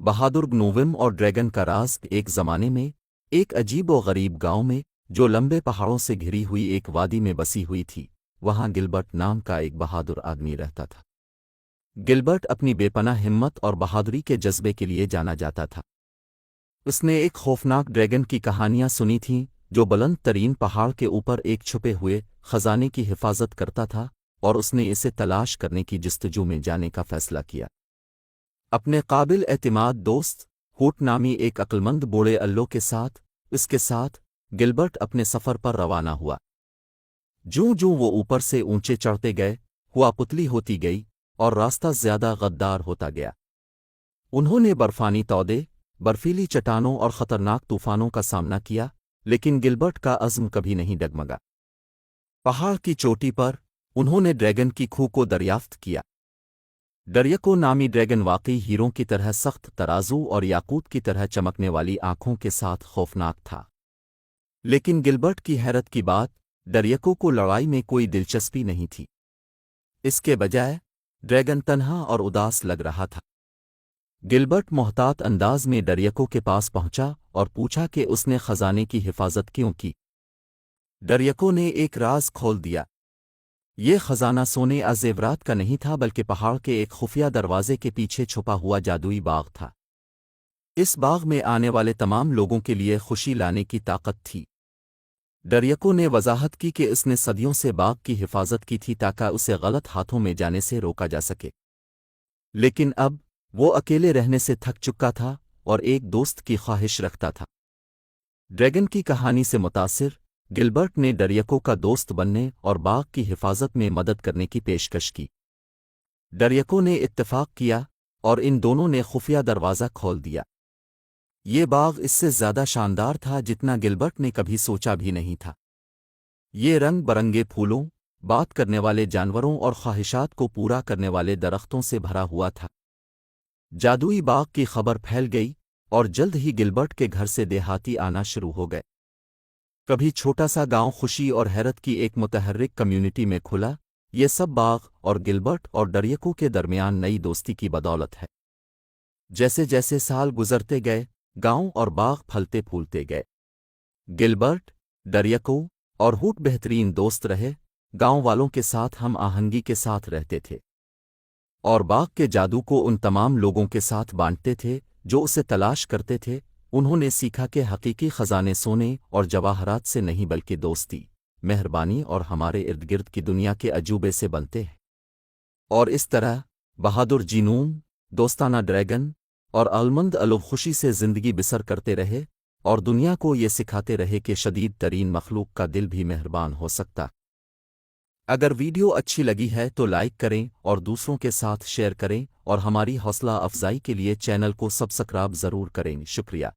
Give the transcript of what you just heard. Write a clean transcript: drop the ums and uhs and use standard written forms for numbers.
بہادر گنووم اور ڈریگن کا راز۔ ایک زمانے میں ایک عجیب و غریب گاؤں میں، جو لمبے پہاڑوں سے گھری ہوئی ایک وادی میں بسی ہوئی تھی، وہاں گلبرٹ نام کا ایک بہادر آدمی رہتا تھا۔ گلبرٹ اپنی بے پناہ ہمت اور بہادری کے جذبے کے لیے جانا جاتا تھا۔ اس نے ایک خوفناک ڈریگن کی کہانیاں سنی تھیں جو بلند ترین پہاڑ کے اوپر ایک چھپے ہوئے خزانے کی حفاظت کرتا تھا، اور اس نے اسے تلاش کرنے کی جستجو میں جانے کا فیصلہ کیا۔ اپنے قابل اعتماد دوست ہوٹ نامی ایک عقلمند بوڑھے الو کے ساتھ گلبرٹ اپنے سفر پر روانہ ہوا۔ جوں جوں وہ اوپر سے اونچے چڑھتے گئے، ہوا پتلی ہوتی گئی اور راستہ زیادہ غدار ہوتا گیا۔ انہوں نے برفانی تودے، برفیلی چٹانوں اور خطرناک طوفانوں کا سامنا کیا، لیکن گلبرٹ کا عزم کبھی نہیں ڈگمگا۔ پہاڑ کی چوٹی پر انہوں نے ڈریگن کی کھو کو دریافت کیا۔ ڈریکو نامی ڈریگن واقعی ہیروں کی طرح سخت ترازو اور یاقوت کی طرح چمکنے والی آنکھوں کے ساتھ خوفناک تھا۔ لیکن گلبرٹ کی حیرت کی بات، ڈریکو کو لڑائی میں کوئی دلچسپی نہیں تھی۔ اس کے بجائے ڈریگن تنہا اور اداس لگ رہا تھا۔ گلبرٹ محتاط انداز میں ڈریکو کے پاس پہنچا اور پوچھا کہ اس نے خزانے کی حفاظت کیوں کی۔ ڈریکو نے ایک راز کھول دیا۔ یہ خزانہ سونے یا زیورات کا نہیں تھا، بلکہ پہاڑ کے ایک خفیہ دروازے کے پیچھے چھپا ہوا جادوئی باغ تھا۔ اس باغ میں آنے والے تمام لوگوں کے لیے خوشی لانے کی طاقت تھی۔ ڈریکو نے وضاحت کی کہ اس نے صدیوں سے باغ کی حفاظت کی تھی تاکہ اسے غلط ہاتھوں میں جانے سے روکا جا سکے۔ لیکن اب وہ اکیلے رہنے سے تھک چکا تھا اور ایک دوست کی خواہش رکھتا تھا۔ ڈریگن کی کہانی سے متاثر گلبرٹ نے ڈریکو کا دوست بننے اور باغ کی حفاظت میں مدد کرنے کی پیشکش کی۔ ڈریکو نے اتفاق کیا اور ان دونوں نے خفیہ دروازہ کھول دیا۔ یہ باغ اس سے زیادہ شاندار تھا جتنا گلبرٹ نے کبھی سوچا بھی نہیں تھا۔ یہ رنگ برنگے پھولوں، بات کرنے والے جانوروں اور خواہشات کو پورا کرنے والے درختوں سے بھرا ہوا تھا۔ جادوئی باغ کی خبر پھیل گئی اور جلد ہی گلبرٹ کے گھر سے دیہاتی آنا شروع ہو گئے۔ کبھی چھوٹا سا گاؤں خوشی اور حیرت کی ایک متحرک کمیونٹی میں کھلا۔ یہ سب باغ اور گلبرٹ اور ڈریکو کے درمیان نئی دوستی کی بدولت ہے۔ جیسے جیسے سال گزرتے گئے، گاؤں اور باغ پھلتے پھولتے گئے۔ گلبرٹ، ڈریکو اور ہوٹ بہترین دوست رہے، گاؤں والوں کے ساتھ ہم آہنگی کے ساتھ رہتے تھے، اور باغ کے جادو کو ان تمام لوگوں کے ساتھ بانٹتے تھے جو اسے تلاش کرتے تھے۔ انہوں نے سیکھا کہ حقیقی خزانے سونے اور جواہرات سے نہیں بلکہ دوستی، مہربانی اور ہمارے ارد گرد کی دنیا کے عجوبے سے بنتے ہیں۔ اور اس طرح بہادر جینون، دوستانہ ڈریگن اور عقلمند الو خوشی سے زندگی بسر کرتے رہے، اور دنیا کو یہ سکھاتے رہے کہ شدید ترین مخلوق کا دل بھی مہربان ہو سکتا۔ اگر ویڈیو اچھی لگی ہے تو لائک کریں اور دوسروں کے ساتھ شیئر کریں، اور ہماری حوصلہ افزائی کے لیے چینل کو سبسکرائب ضرور کریں۔ شکریہ۔